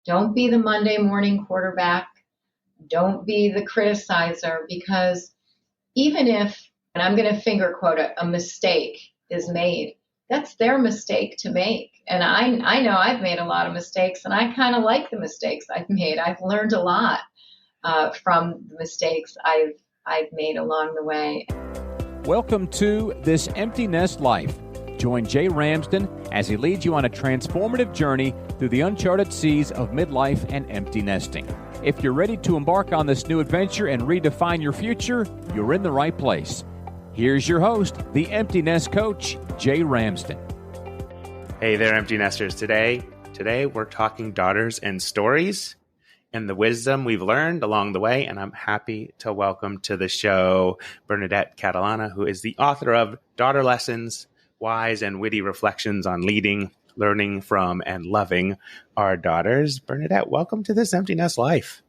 Don't be the Monday morning quarterback. Don't be the criticizer, because even if, and I'm going to finger quote a mistake is made, that's their mistake to make. And I know I've made a lot of mistakes, and I kind of like the mistakes I've made. I've learned a lot from the mistakes I've made along the way. Welcome to This Empty Nest Life. Join Jay Ramsden as he leads you on a transformative journey through the uncharted seas of midlife and empty nesting. If you're ready to embark on this new adventure and redefine your future, you're in the right place. Here's your host, the Empty Nest Coach, Jay Ramsden. Hey there, empty nesters. Today we're talking daughters and stories and the wisdom we've learned along the way. And I'm happy to welcome to the show Bernadette Catalana, who is the author of Daughter Lessons, Wise and Witty Reflections on Leading, Learning from, and Loving Our Daughters. Bernadette, welcome to This Empty Nest Life.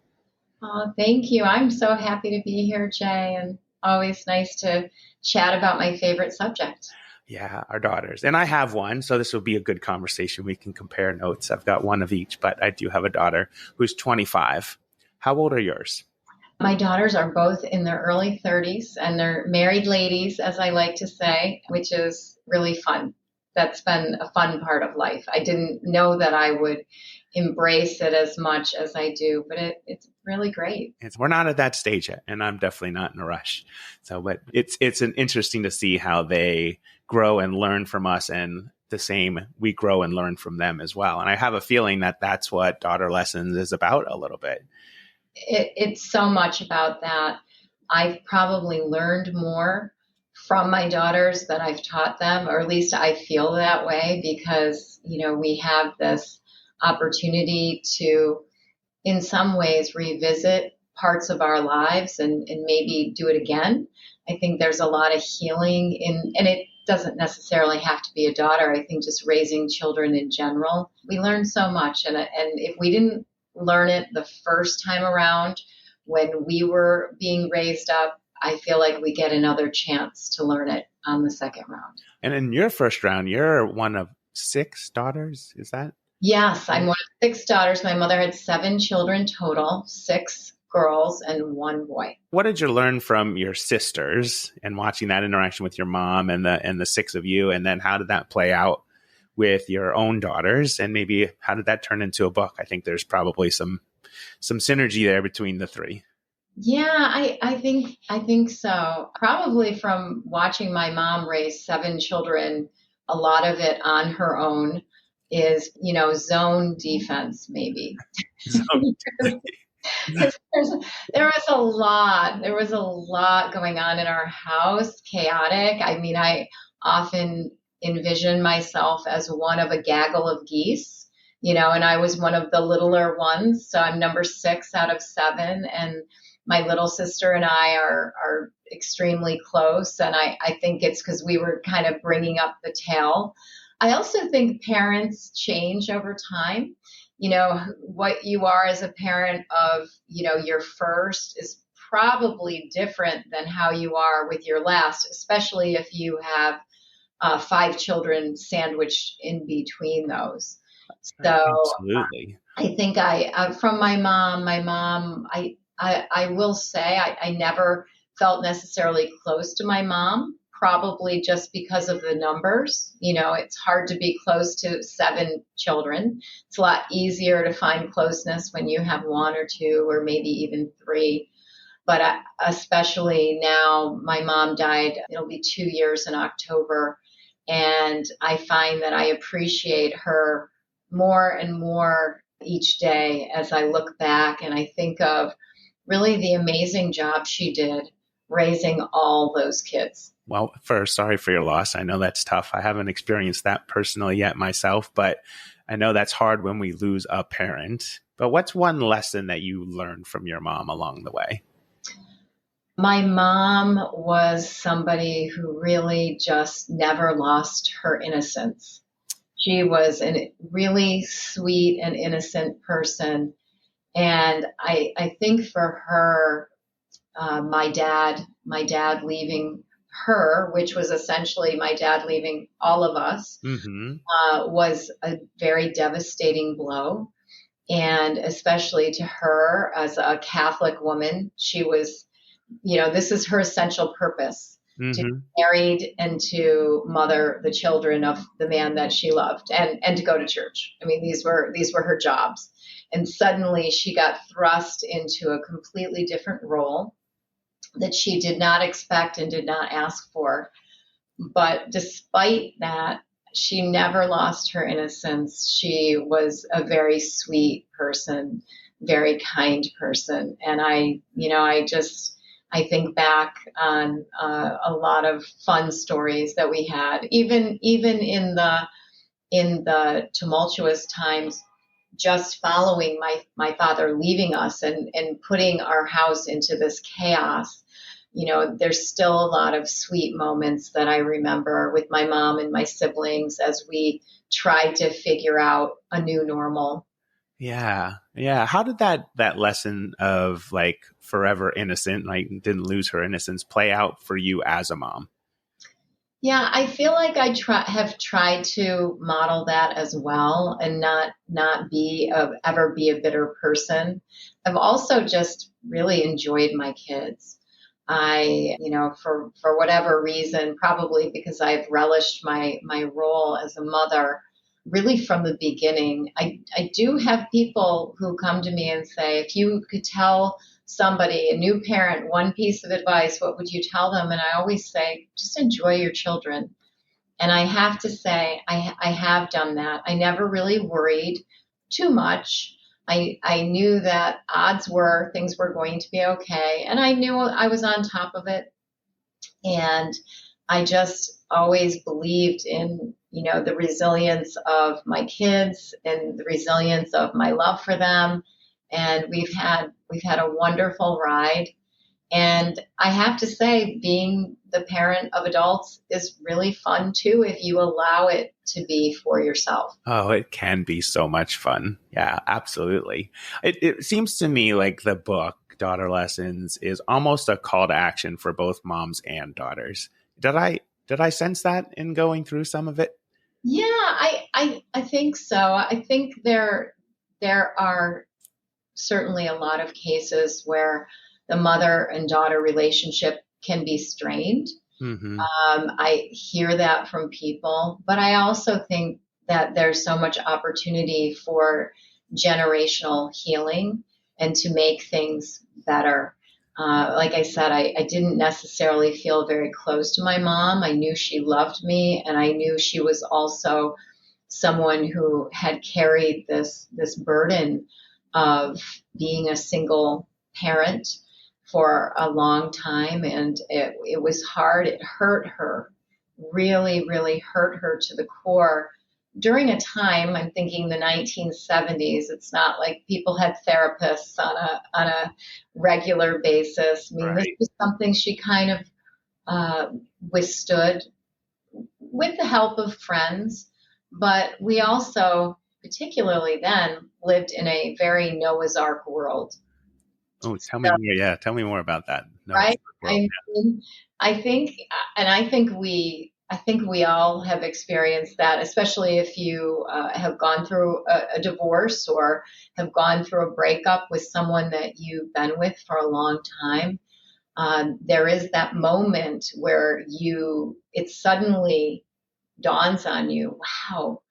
Oh, thank you. I'm so happy to be here, Jay, and always nice to chat about my favorite subject. Yeah, our daughters. And I have one, so this will be a good conversation. We can compare notes. I've got one of each, but I do have a daughter who's 25. How old are yours? My daughters are both in their early 30s, and they're married ladies, as I like to say, which is really fun. That's been a fun part of life. I didn't know that I would embrace it as much as I do, but it's really great. We're not at that stage yet, and I'm definitely not in a rush. So, but it's an interesting to see how they grow and learn from us, and the same, we grow and learn from them as well. And I have a feeling that that's what Daughter Lessons is about a little bit. It's so much about that. I've probably learned more from my daughters than I've taught them, or at least I feel that way, because, we have this opportunity to, in some ways, revisit parts of our lives and maybe do it again. I think there's a lot of healing and it doesn't necessarily have to be a daughter. I think just raising children in general, we learn so much. And if we didn't learn it the first time around when we were being raised up, I feel like we get another chance to learn it on the second round. And in your first round, you're one of 6 daughters, is that? Yes, I'm one of 6 daughters. My mother had 7 children total, 6 girls and 1 boy. What did you learn from your sisters and watching that interaction with your mom and the 6 of you? And then how did that play out with your own daughters? And maybe how did that turn into a book? I think there's probably some synergy there between the 3. Yeah, I think so. Probably from watching my mom raise 7 children, a lot of it on her own is, zone defense, maybe. There was a lot going on in our house, chaotic. I mean, I often envision myself as one of a gaggle of geese, and I was one of the littler ones. So I'm number 6 out of 7. And my little sister and I are extremely close. And I think it's because we were kind of bringing up the tail. I also think parents change over time. What you are as a parent of, your first is probably different than how you are with your last, especially if you have 5 children sandwiched in between those. So absolutely. I think from my mom, I will say I never felt necessarily close to my mom, probably just because of the numbers. It's hard to be close to 7 children. It's a lot easier to find closeness when you have 1 or 2 or maybe even 3. But especially now, my mom died, it'll be 2 years in October. And I find that I appreciate her more and more each day as I look back and I think of really the amazing job she did raising all those kids. Well, first, sorry for your loss. I know that's tough. I haven't experienced that personally yet myself, but I know that's hard when we lose a parent. But what's one lesson that you learned from your mom along the way? My mom was somebody who really just never lost her innocence. She was a really sweet and innocent person. And I think for her, my dad leaving her, which was essentially my dad leaving all of us, was a very devastating blow. And especially to her as a Catholic woman, she was, this is her essential purpose, to be married and to mother the children of the man that she loved, and to go to church. I mean, these were her jobs. And suddenly she got thrust into a completely different role that she did not expect and did not ask for. But despite that, she never lost her innocence. She was a very sweet person, very kind person. And I think back on a lot of fun stories that we had, even in the tumultuous times, just following my father leaving us and putting our house into this chaos. There's still a lot of sweet moments that I remember with my mom and my siblings as we tried to figure out a new normal. Yeah. Yeah. How did that lesson of like forever innocent, like didn't lose her innocence, play out for you as a mom? Yeah, I feel like I have tried to model that as well, and not ever be a bitter person. I've also just really enjoyed my kids. For whatever reason, probably because I've relished my role as a mother, really from the beginning. I do have people who come to me and say, if you could tell somebody, a new parent, one piece of advice, what would you tell them? And I always say, just enjoy your children. And I have to say, I have done that. I never really worried too much. I knew that odds were things were going to be okay. And I knew I was on top of it. And I just always believed in, the resilience of my kids and the resilience of my love for them. And we've had a wonderful ride. And I have to say, being the parent of adults is really fun too, if you allow it to be for yourself. Oh, it can be so much fun. Yeah, absolutely. It seems to me like the book, Daughter Lessons, is almost a call to action for both moms and daughters. Did I sense that in going through some of it? Yeah, I think so. I think there are certainly a lot of cases where the mother and daughter relationship can be strained. I hear that from people, but I also think that there's so much opportunity for generational healing and to make things better. Like I said, I didn't necessarily feel very close to my mom. I knew she loved me, and I knew she was also someone who had carried this burden of being a single parent for a long time, and it was hard. It hurt her, really, really hurt her to the core. During a time, I'm thinking the 1970s, it's not like people had therapists on a regular basis. I mean, This was something she kind of withstood with the help of friends, but we also, particularly then, lived in a very Noah's Ark world. Oh, tell me more. Yeah, tell me more about that. Right? I think we all have experienced that, especially if you have gone through a divorce or have gone through a breakup with someone that you've been with for a long time. There is that moment where it suddenly dawns on you, wow,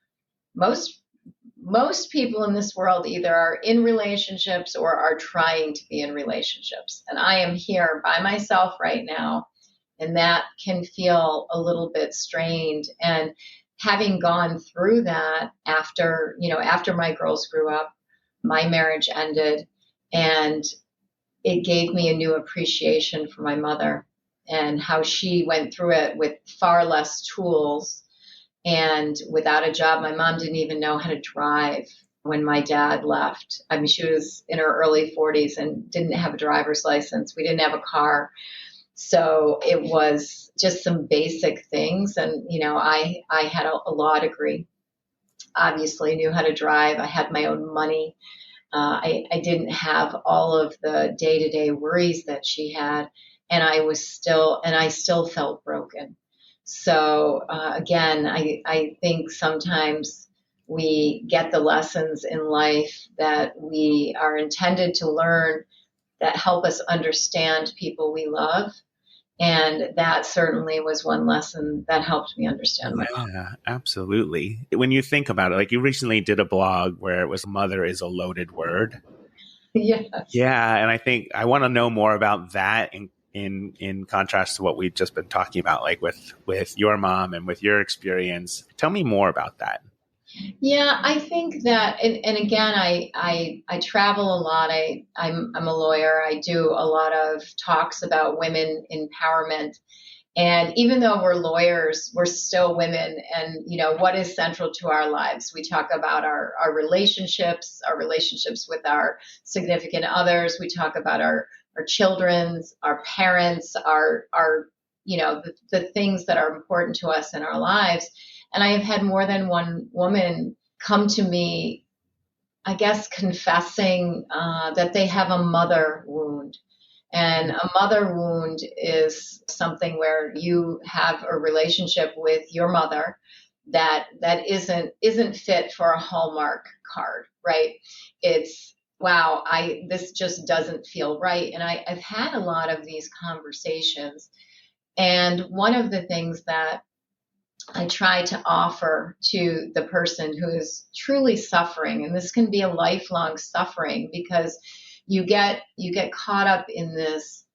most people in this world either are in relationships or are trying to be in relationships. And I am here by myself right now. And that can feel a little bit strained. And having gone through that after my girls grew up, my marriage ended, and it gave me a new appreciation for my mother and how she went through it with far less tools and without a job. My mom didn't even know how to drive when my dad left. I mean, she was in her early 40s and didn't have a driver's license. We didn't have a car. So it was just some basic things. And, I had a law degree, obviously knew how to drive. I had my own money. I didn't have all of the day-to-day worries that she had. And I still felt broken. So again, I think sometimes we get the lessons in life that we are intended to learn that help us understand people we love. And that certainly was one lesson that helped me understand my mom. Yeah, absolutely. When you think about it, like you recently did a blog where it was mother is a loaded word. Yes. Yeah, and I think I want to know more about that in contrast to what we've just been talking about, like with your mom and with your experience. Tell me more about that. Yeah, I think that, and again, I travel a lot. I'm a lawyer. I do a lot of talks about women empowerment. And even though we're lawyers, we're still women. And, what is central to our lives? We talk about our relationships with our significant others. We talk about our children's, our parents, the things that are important to us in our lives. And I have had more than one woman come to me, I guess, confessing that they have a mother wound. And a mother wound is something where you have a relationship with your mother that isn't fit for a Hallmark card, right? It's, wow, this just doesn't feel right. And I've had a lot of these conversations. And one of the things that I try to offer to the person who is truly suffering, and this can be a lifelong suffering because you get caught up in this,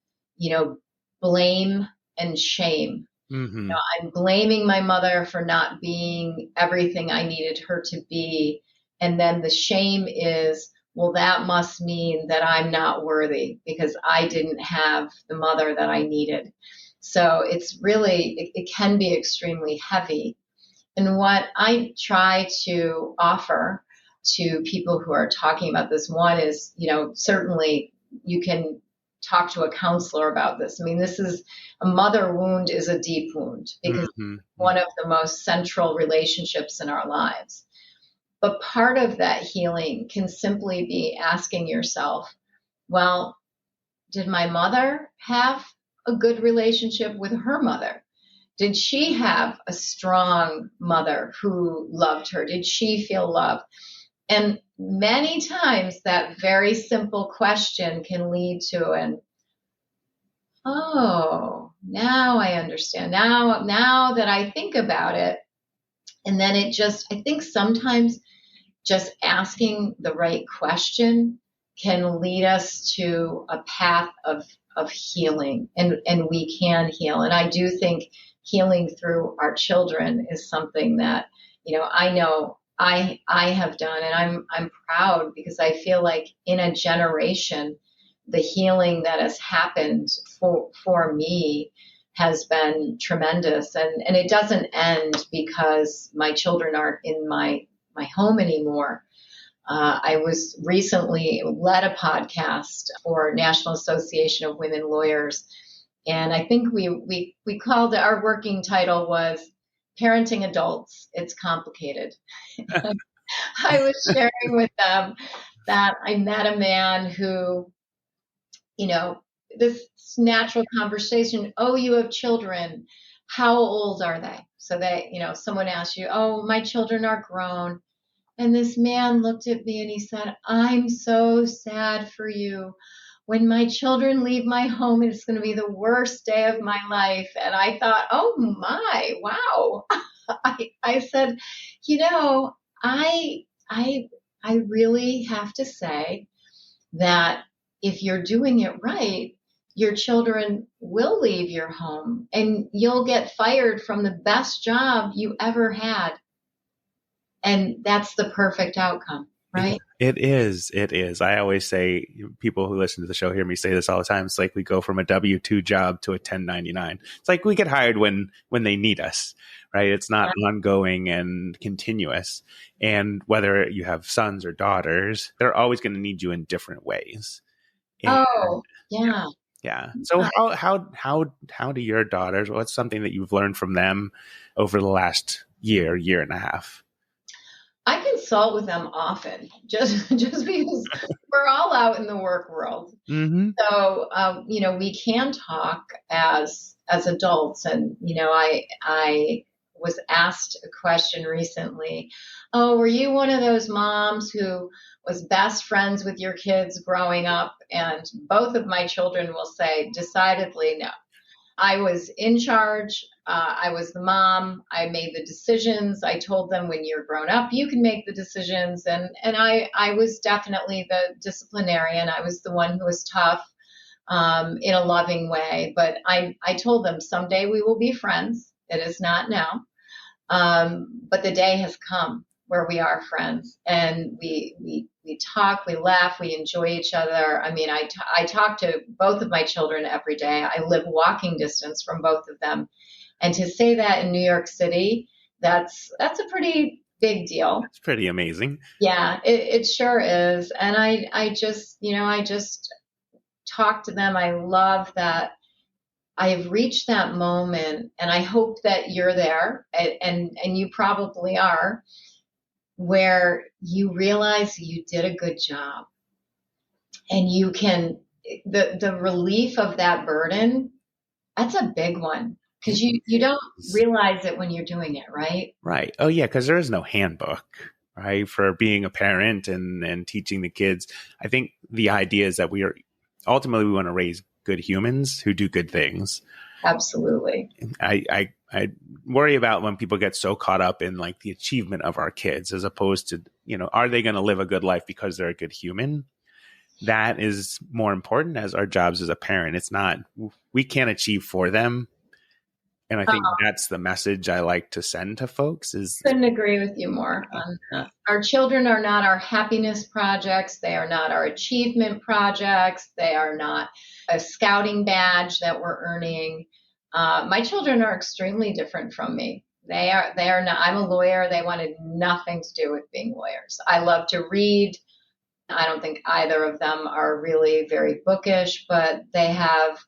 blame and shame. Mm-hmm. I'm blaming my mother for not being everything I needed her to be. And then the shame is, well, that must mean that I'm not worthy because I didn't have the mother that I needed. So it's really, it can be extremely heavy. And what I try to offer to people who are talking about this, one is, certainly you can talk to a counselor about this. I mean, a mother wound is a deep wound because Mm-hmm. one of the most central relationships in our lives. But part of that healing can simply be asking yourself, well, did my mother have a good relationship with her mother? Did she have a strong mother who loved her? Did she feel love? And many times that very simple question can lead to oh, now I understand. Now that I think about it. And then I think sometimes just asking the right question can lead us to a path of healing, and we can heal. And I do think healing through our children is something that, I know I have done, and I'm proud because I feel like in a generation, the healing that has happened for me has been tremendous. And it doesn't end because my children aren't in my home anymore. I was recently led a podcast for National Association of Women Lawyers. And I think we called it, our working title was Parenting Adults, It's Complicated. I was sharing with them that I met a man who, this natural conversation, oh, you have children. How old are they? So someone asked you, oh, my children are grown. And this man looked at me and he said, I'm so sad for you. When my children leave my home, it's going to be the worst day of my life. And I thought, oh my, wow. I said, I really have to say that if you're doing it right, your children will leave your home and you'll get fired from the best job you ever had. And that's the perfect outcome, right? It is. It is. I always say, people who listen to the show hear me say this all the time. It's like we go from a W-2 job to a 1099. It's like we get hired when they need us, right? It's not ongoing and continuous. And whether you have sons or daughters, they're always going to need you in different ways. And, yeah. Yeah. So how do your daughters, what's something that you've learned from them over the last year and a half? I consult with them often, just because we're all out in the work world. Mm-hmm. So, we can talk as adults. And, I was asked a question recently Oh, were you one of those moms who was best friends with your kids growing up? And both of my children will say decidedly no. I was in charge. I was the mom. I made the decisions. I told them, when you're grown up, you can make the decisions. And I was definitely the disciplinarian. I was the one who was tough, in a loving way. But I told them, someday we will be friends. It is not now. But the day has come where we are friends, and we talk, we laugh, we enjoy each other. I mean, I talk to both of my children every day. I live walking distance from both of them. And to say that in New York City, that's a pretty big deal. It's pretty amazing. Yeah, it sure is. And I just, I just talk to them. I love that I've reached that moment, and I hope that you're there, and you probably are, where you realize you did a good job, and you can, the relief of that burden, that's a big one, because you don't realize it when you're doing it, right? Right. Oh yeah, because there is no handbook, right, for being a parent and teaching the kids. I think the idea is that we ultimately want to raise good humans who do good things. Absolutely. I worry about when people get so caught up in like the achievement of our kids, as opposed to, are they going to live a good life because they're a good human? That is more important as our jobs as a parent. It's not, we can't achieve for them. And I think that's the message I like to send to folks is. Couldn't agree with you more on that. Our children are not our happiness projects. They are not our achievement projects. They are not a scouting badge that we're earning. My children are extremely different from me. They are not. I'm a lawyer. They wanted nothing to do with being lawyers. I love to read. I don't think either of them are really very bookish, but they have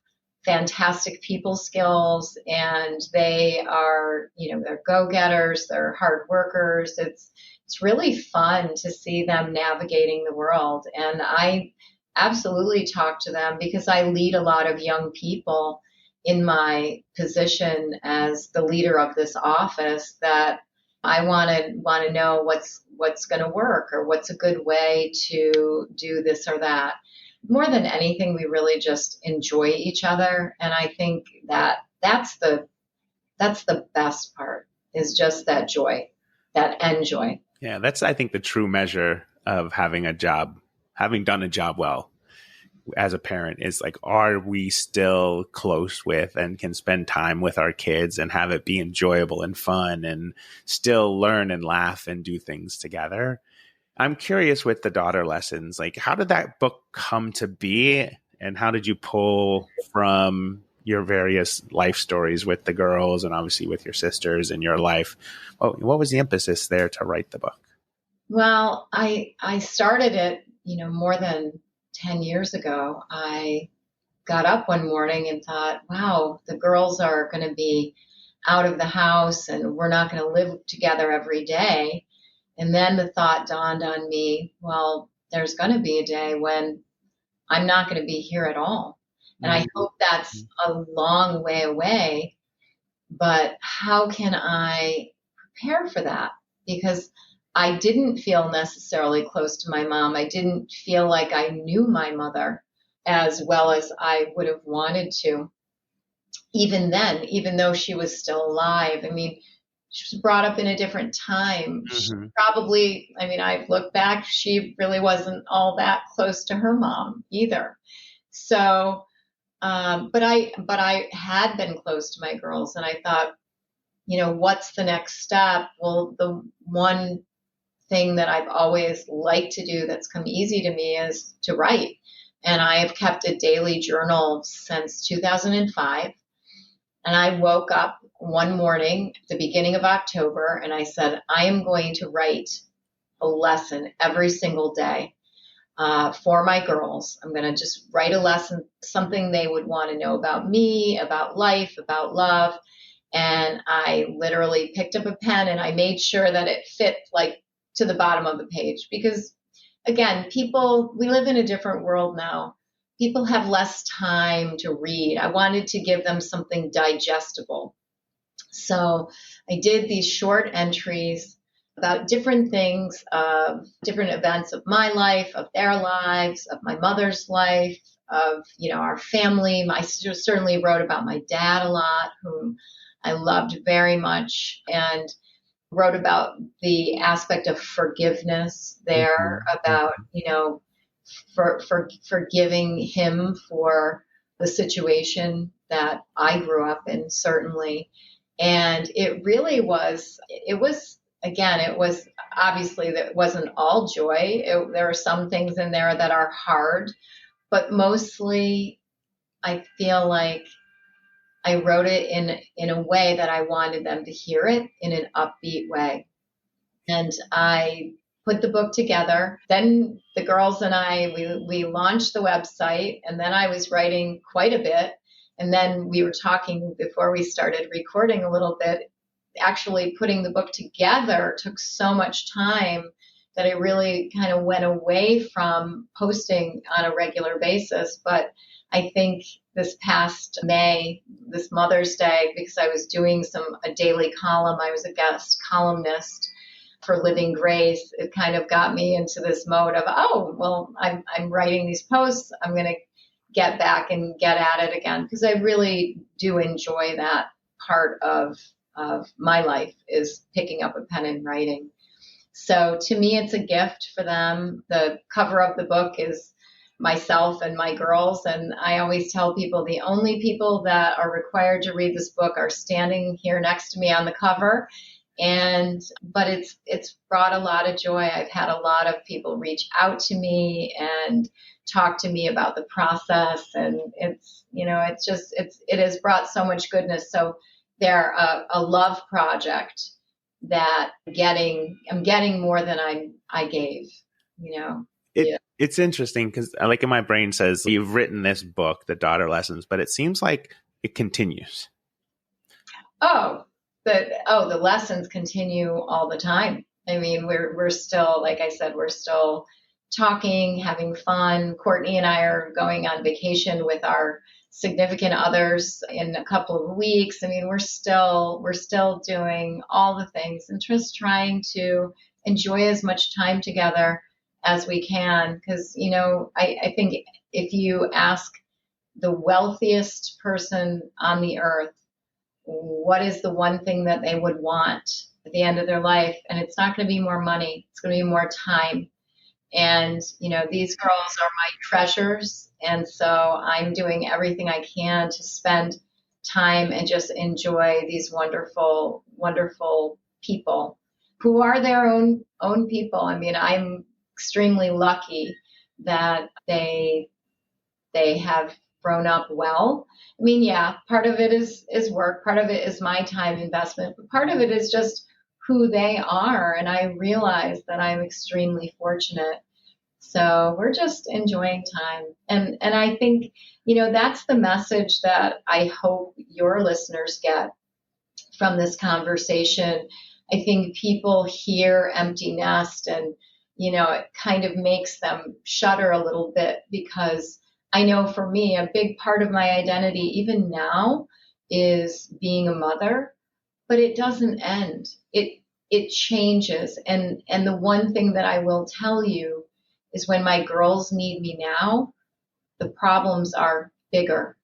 fantastic people skills, and they are, they're go-getters, they're hard workers. It's really fun to see them navigating the world. And I absolutely talk to them because I lead a lot of young people in my position as the leader of this office, that I want to know what's going to work, or what's a good way to do this or that. More than anything, we really just enjoy each other. And I think that that's the best part, is just that joy, that end joy. Yeah, that's, I think, the true measure of having a job, having done a job well as a parent, is like, are we still close with and can spend time with our kids and have it be enjoyable and fun and still learn and laugh and do things together? I'm curious with the daughter lessons, like, how did that book come to be, and how did you pull from your various life stories with the girls and obviously with your sisters in your life? What was the impetus there to write the book? Well, I started it, more than 10 years ago. I got up one morning and thought, wow, the girls are going to be out of the house and we're not going to live together every day. And then the thought dawned on me, well, there's going to be a day when I'm not going to be here at all. And I hope that's a long way away, but how can I prepare for that? Because I didn't feel necessarily close to my mom. I didn't feel like I knew my mother as well as I would have wanted to. Even then, even though she was still alive, I mean, she was brought up in a different time. She probably, I look back, she really wasn't all that close to her mom either. So, but I had been close to my girls, and I thought, what's the next step? Well, the one thing that I've always liked to do that's come easy to me is to write. And I have kept a daily journal since 2005. And I woke up one morning at the beginning of October, and I said, I am going to write a lesson every single day for my girls. I'm going to just write a lesson, something they would want to know about me, about life, about love. And I literally picked up a pen and I made sure that it fit like to the bottom of the page. Because again, we live in a different world now. People have less time to read. I wanted to give them something digestible. So I did these short entries about different things, of different events of my life, of their lives, of my mother's life, of, our family. I certainly wrote about my dad a lot, whom I loved very much, and wrote about the aspect of forgiveness there, about, forgiving him for the situation that I grew up in, certainly. And it really was, again, it was obviously that it wasn't all joy. There are some things in there that are hard, but mostly I feel like I wrote it in a way that I wanted them to hear it in an upbeat way. And I put the book together. Then the girls and I, we launched the website, and then I was writing quite a bit. And then we were talking before we started recording a little bit. Actually putting the book together took so much time that I really kind of went away from posting on a regular basis. But I think this past May, this Mother's Day, because I was doing a daily column, I was a guest columnist for Living Grace, it kind of got me into this mode of, I'm writing these posts, I'm going to get back and get at it again, because I really do enjoy that part of my life, is picking up a pen and writing. So to me, it's a gift for them. The cover of the book is myself and my girls. And I always tell people the only people that are required to read this book are standing here next to me on the cover. But it's brought a lot of joy. I've had a lot of people reach out to me and talk to me about the process. And it has brought so much goodness. So they're a love project that I'm getting more than I gave, It's interesting because, like, in my brain says you've written this book, The Daughter Lessons, but it seems like it continues. The lessons continue all the time. I mean, we're still, like I said, we're still talking, having fun. Courtney and I are going on vacation with our significant others in a couple of weeks. I mean, we're still doing all the things and just trying to enjoy as much time together as we can. Because, I think if you ask the wealthiest person on the earth, what is the one thing that they would want at the end of their life? And it's not going to be more money. It's going to be more time. And, these girls are my treasures. And so I'm doing everything I can to spend time and just enjoy these wonderful, wonderful people who are their own people. I mean, I'm extremely lucky that they have grown up well. I mean, yeah, part of it is work. Part of it is my time investment. But part of it is just who they are. And I realize that I'm extremely fortunate. So we're just enjoying time. And I think, that's the message that I hope your listeners get from this conversation. I think people hear empty nest and, it kind of makes them shudder a little bit, because I know for me, a big part of my identity, even now, is being a mother, but it doesn't end. It changes. And the one thing that I will tell you is when my girls need me now, the problems are bigger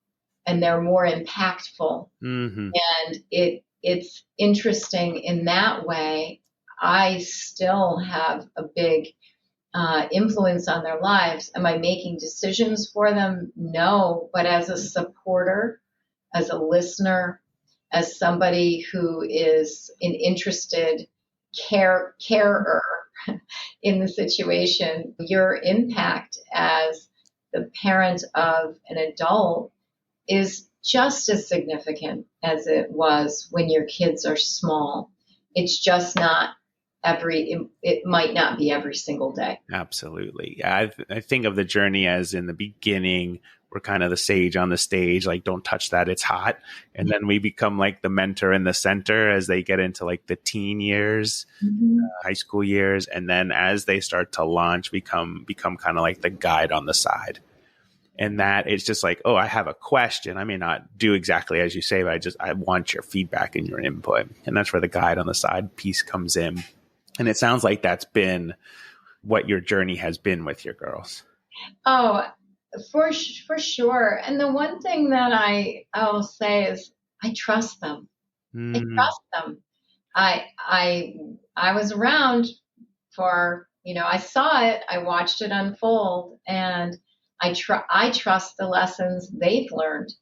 and they're more impactful. Mm-hmm. And it's interesting in that way. I still have a big influence on their lives. Am I making decisions for them? No. But as a supporter, as a listener, as somebody who is an interested carer in the situation, your impact as the parent of an adult is just as significant as it was when your kids are small. It's just not it might not be every single day. Absolutely. Yeah, I think of the journey as in the beginning, we're kind of the sage on the stage, like, don't touch that, it's hot. And then we become like the mentor in the center as they get into like the teen years, high school years. And then as they start to launch, become kind of like the guide on the side. And that it's just like, oh, I have a question. I may not do exactly as you say, but I want your feedback and your input. And that's where the guide on the side piece comes in. And it sounds like that's been what your journey has been with your girls. Oh, for sure. And the one thing that I'll say is I trust them. I Mm, trust them. I was around for, I saw it, I watched it unfold, and I trust the lessons they've learned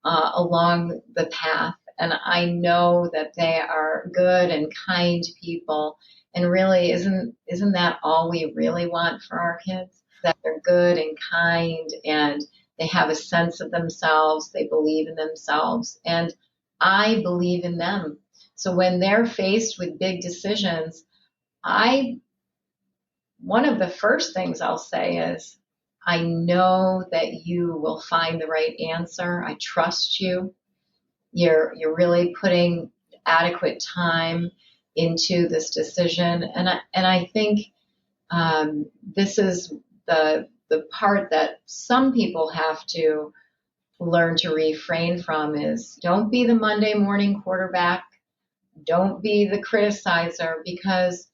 along the path. And I know that they are good and kind people. And really, isn't that all we really want for our kids? That they're good and kind and they have a sense of themselves, they believe in themselves, and I believe in them. So when they're faced with big decisions, I one of the first things I'll say is, I know that you will find the right answer. I trust you. You're really putting adequate time into this decision, and I think this is the part that some people have to learn to refrain from is don't be the Monday morning quarterback, don't be the criticizer, because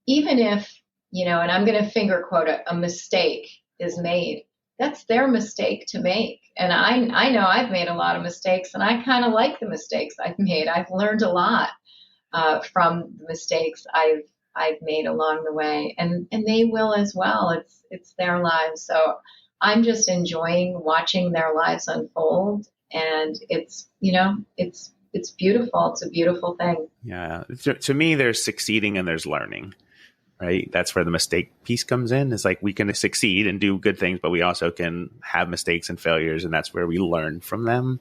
even if, and I'm going to finger quote a mistake is made, that's their mistake to make. And I know I've made a lot of mistakes, and I kind of like the mistakes I've made. I've learned a lot from the mistakes I've made along the way, and they will as well. It's their lives, so I'm just enjoying watching their lives unfold, and it's beautiful. It's a beautiful thing. yeah. To me, there's succeeding and there's learning, right? That's where the mistake piece comes in. Is like we can succeed and do good things, but we also can have mistakes and failures, and that's where we learn from them.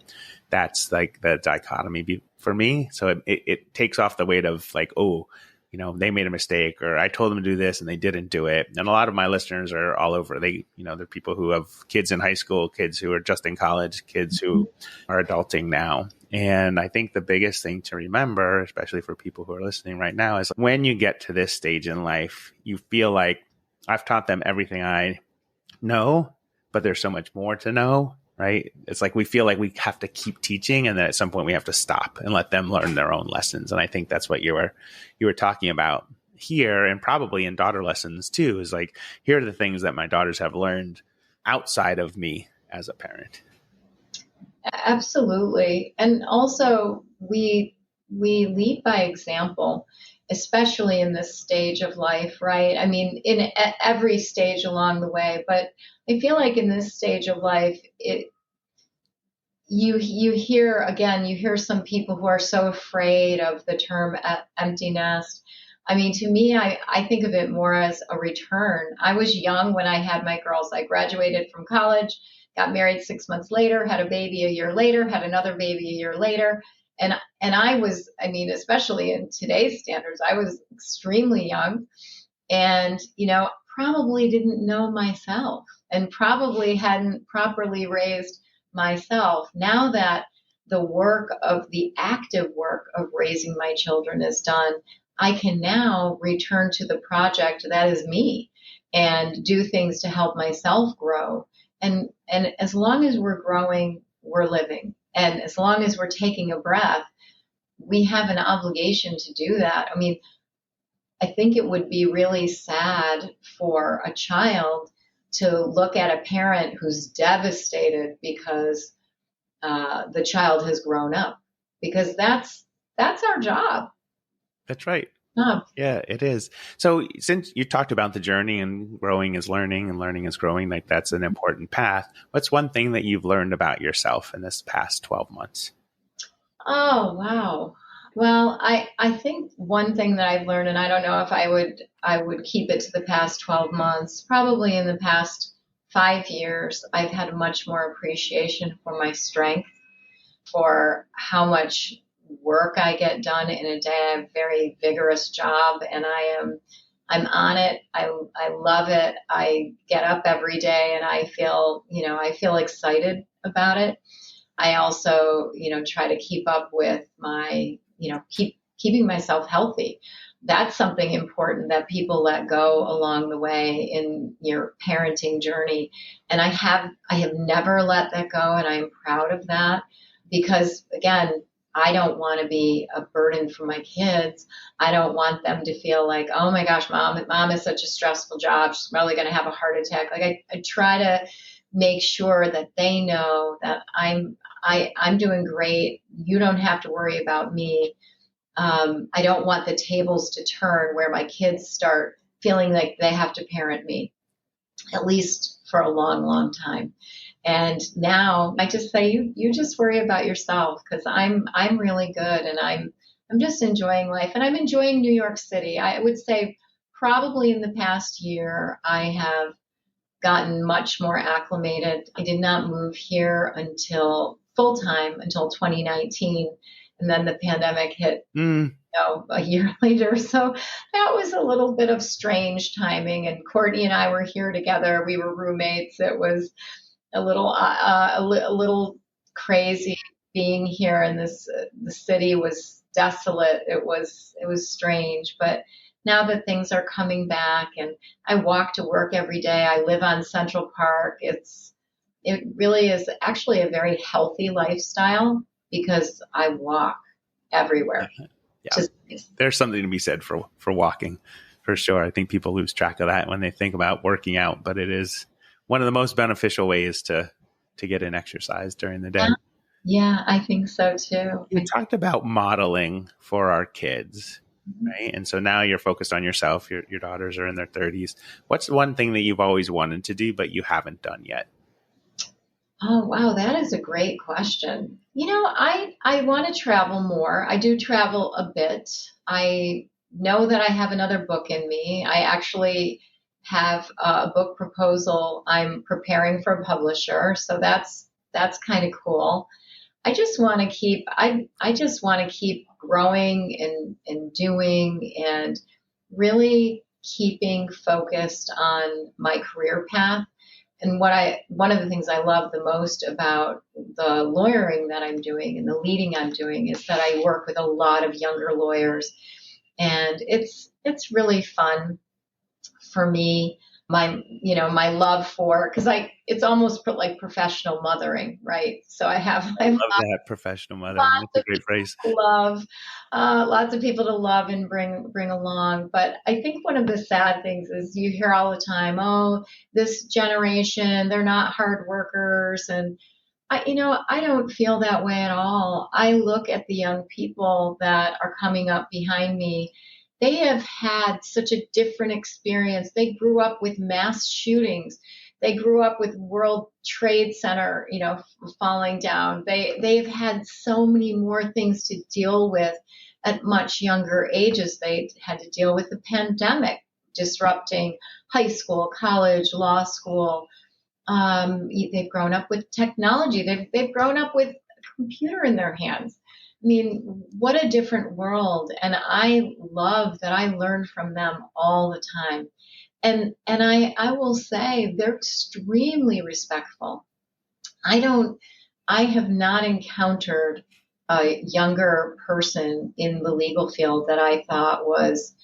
That's like the dichotomy for me. So it takes off the weight of like, oh, they made a mistake, or I told them to do this and they didn't do it. And a lot of my listeners are all over. They're people who have kids in high school, kids who are just in college, kids who are adulting now. And I think the biggest thing to remember, especially for people who are listening right now, is when you get to this stage in life, you feel like I've taught them everything I know, but there's so much more to know, right? It's like we feel like we have to keep teaching, and then at some point we have to stop and let them learn their own lessons. And I think that's what you were talking about here, and probably in daughter lessons too, is like, here are the things that my daughters have learned outside of me as a parent. Absolutely. And also we lead by example, especially in this stage of life, right? I mean, in every stage along the way, but I feel like in this stage of life, you hear some people who are so afraid of the term empty nest. I mean, to me, I think of it more as a return. I was young when I had my girls. I graduated from college, got married 6 months later, had a baby a year later, had another baby a year later. And I was, I mean, especially in today's standards, I was extremely young and, probably didn't know myself and probably hadn't properly raised myself. Now that the active work of raising my children is done, I can now return to the project that is me and do things to help myself grow. And as long as we're growing, we're living. And as long as we're taking a breath, we have an obligation to do that. I mean, I think it would be really sad for a child to look at a parent who's devastated because the child has grown up, because that's our job. That's right. Job. Yeah, it is. So since you talked about the journey and growing is learning and learning is growing, like that's an important path. What's one thing that you've learned about yourself in this past 12 months? Oh, wow. Well, I think one thing that I've learned, and I don't know if I would keep it to the past 12 months, probably in the past 5 years, I've had much more appreciation for my strength, for how much work I get done in a day. I have a very vigorous job, and I'm on it. I love it. I get up every day and I feel excited about it. I also, try to keep up with my, keeping myself healthy. That's something important that people let go along the way in your parenting journey. And I have never let that go, and I'm proud of that, because again, I don't want to be a burden for my kids. I don't want them to feel like, oh my gosh, mom is such a stressful job. She's probably going to have a heart attack. Like I try to make sure that they know that I'm doing great. You don't have to worry about me. I don't want the tables to turn where my kids start feeling like they have to parent me, at least for a long, long time. And now I just say, you just worry about yourself, because I'm really good, and I'm just enjoying life, and I'm enjoying New York City. I would say probably in the past year, I have gotten much more acclimated. I did not move here until full time until 2019. And then the pandemic hit, a year later. So that was a little bit of strange timing. And Courtney and I were here together. We were roommates. It was a little crazy being here, and the city was desolate. It was strange, but now that things are coming back, and I walk to work every day, I live on Central Park. It really is actually a very healthy lifestyle because I walk everywhere. Yeah. There's something to be said for walking, for sure. I think people lose track of that when they think about working out, but it is one of the most beneficial ways to get in exercise during the day. Yeah, I think so too. You talked about modeling for our kids, right? And so now you're focused on yourself. Your daughters are in their 30s. What's one thing that you've always wanted to do, but you haven't done yet? Oh, wow. That is a great question. I want to travel more. I do travel a bit. I know that I have another book in me. I actually have a book proposal I'm preparing for a publisher. So that's kind of cool. I just want to keep growing and doing, and really keeping focused on my career path. And one of the things I love the most about the lawyering that I'm doing and the leading I'm doing is that I work with a lot of younger lawyers, and it's really fun for me. My love for, because it's almost like professional mothering, right? So I love that, professional mothering. That's a great phrase. Lots of people to love and bring along. But I think one of the sad things is you hear all the time, oh, this generation, they're not hard workers. And I don't feel that way at all. I look at the young people that are coming up behind me. They have had such a different experience. They grew up with mass shootings. They grew up with World Trade Center, falling down. They've had so many more things to deal with at much younger ages. They had to deal with the pandemic, disrupting high school, college, law school. They've grown up with technology. They've grown up with a computer in their hands. I mean, what a different world. And I love that I learn from them all the time. And I will say they're extremely respectful. I have not encountered a younger person in the legal field that I thought was,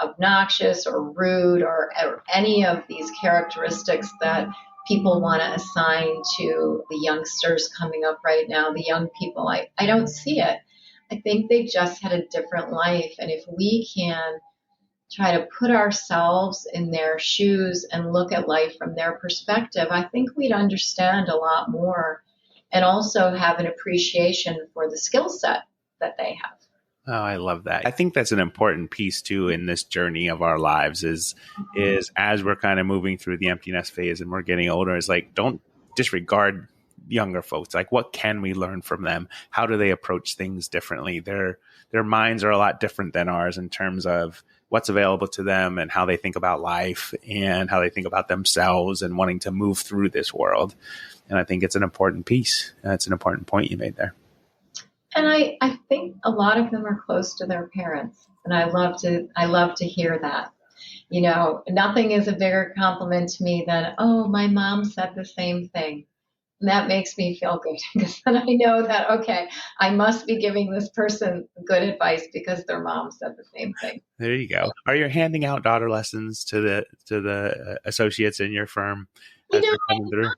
obnoxious or rude or any of these characteristics that people want to assign to the youngsters coming up right now, the young people. I don't see it. I think they just had a different life. And if we can try to put ourselves in their shoes and look at life from their perspective, I think we'd understand a lot more, and also have an appreciation for the skill set that they have. Oh, I love that. I think that's an important piece too in this journey of our lives is as we're kind of moving through the empty nest phase and we're getting older, it's like, don't disregard younger folks. Like, what can we learn from them? How do they approach things differently? Their minds are a lot different than ours in terms of what's available to them and how they think about life and how they think about themselves and wanting to move through this world. And I think it's an important piece. It's an important point you made there. And I think a lot of them are close to their parents. And I love to hear that. Nothing is a bigger compliment to me than, oh, my mom said the same thing. And that makes me feel good, because then I know that, okay, I must be giving this person good advice because their mom said the same thing. There you go. Are you handing out daughter lessons to the associates in your firm as they're coming through?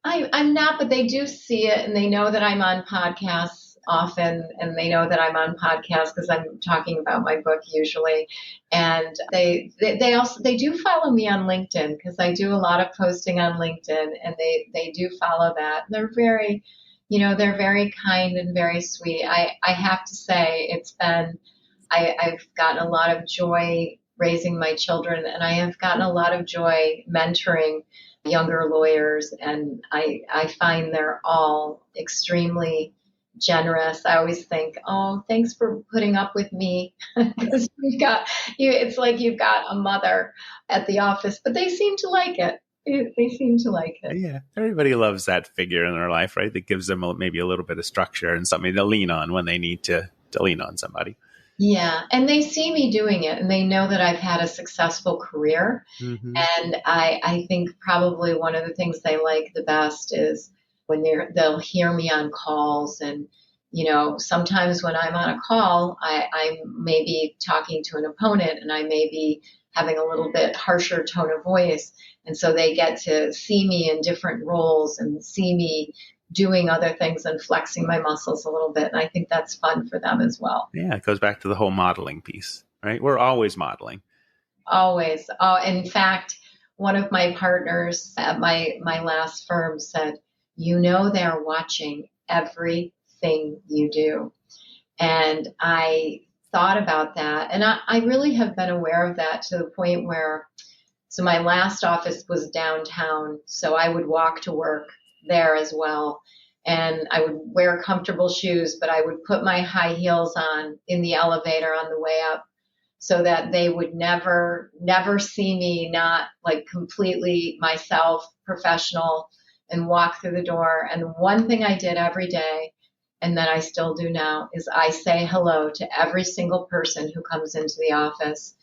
I'm not, but they do see it, and they know that I'm on podcasts. often, and they know that I'm on podcasts because I'm talking about my book usually. And they do follow me on LinkedIn because I do a lot of posting on LinkedIn, and they do follow that. They're very, they're very kind and very sweet. I have to say I've gotten a lot of joy raising my children, and I have gotten a lot of joy mentoring younger lawyers, and I find they're all extremely generous. I always think, oh, thanks for putting up with me, because it's like you've got a mother at the office, but they seem to like it. They seem to like it. Yeah, everybody loves that figure in their life, right? That gives them maybe a little bit of structure and something to lean on when they need to lean on somebody. Yeah, and they see me doing it, and they know that I've had a successful career. Mm-hmm. And I think probably one of the things they like the best is when they'll hear me on calls. And, sometimes when I'm on a call, I may be talking to an opponent, and I may be having a little bit harsher tone of voice. And so they get to see me in different roles and see me doing other things and flexing my muscles a little bit. And I think that's fun for them as well. Yeah, it goes back to the whole modeling piece, right? We're always modeling. Always. Oh, in fact, one of my partners at my last firm said, they're watching everything you do. And I thought about that. And I really have been aware of that to the point where, so my last office was downtown. So I would walk to work there as well. And I would wear comfortable shoes, but I would put my high heels on in the elevator on the way up so that they would never see me not like completely myself, professional, and walk through the door. And one thing I did every day, and that I still do now, is I say hello to every single person who comes into the office,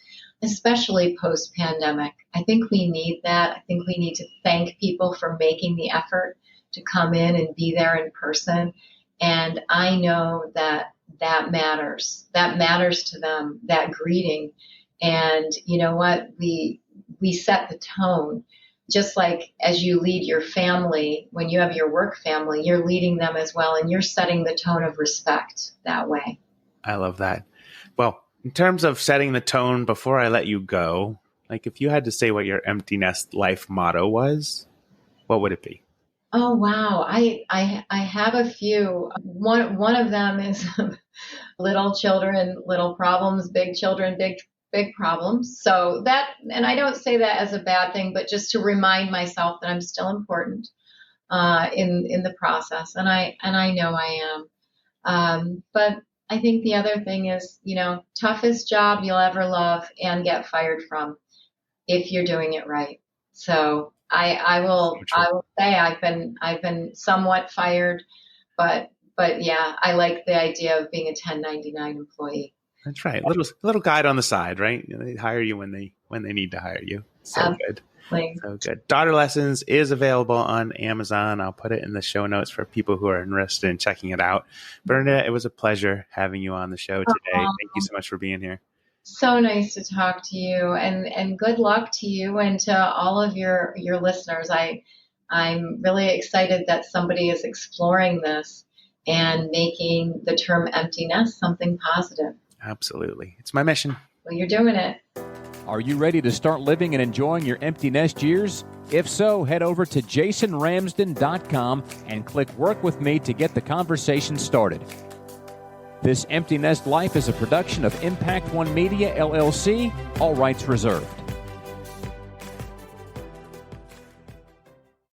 especially post-pandemic. I think we need that. I think we need to thank people for making the effort to come in and be there in person. And I know that matters. That matters to them, that greeting. And you know what? We set the tone. Just like as you lead your family, when you have your work family, you're leading them as well, and you're setting the tone of respect that way. I love that. Well, in terms of setting the tone, before I let you go, like if you had to say what your empty nest life motto was, what would it be? Oh, wow. I have a few. One of them is little children, little problems, big children, big problems. So that, and I don't say that as a bad thing, but just to remind myself that I'm still important in the process. And I know I am. But I think the other thing is, toughest job you'll ever love and get fired from if you're doing it right. So I will say I've been somewhat fired, but yeah, I like the idea of being a 1099 employee. That's right. Little guide on the side, right? They hire you when they need to hire you. So Absolutely. Good. So good. Daughter Lessons is available on Amazon. I'll put it in the show notes for people who are interested in checking it out. Bernadette, it was a pleasure having you on the show today. Thank you so much for being here. So nice to talk to you, and good luck to you and to all of your listeners. I'm really excited that somebody is exploring this and making the term empty nest something positive. Absolutely. It's my mission. Well, you're doing it. Are you ready to start living and enjoying your empty nest years? If so, head over to jasonramsden.com and click Work With Me to get the conversation started. This Empty Nest Life is a production of Impact One Media, LLC, all rights reserved.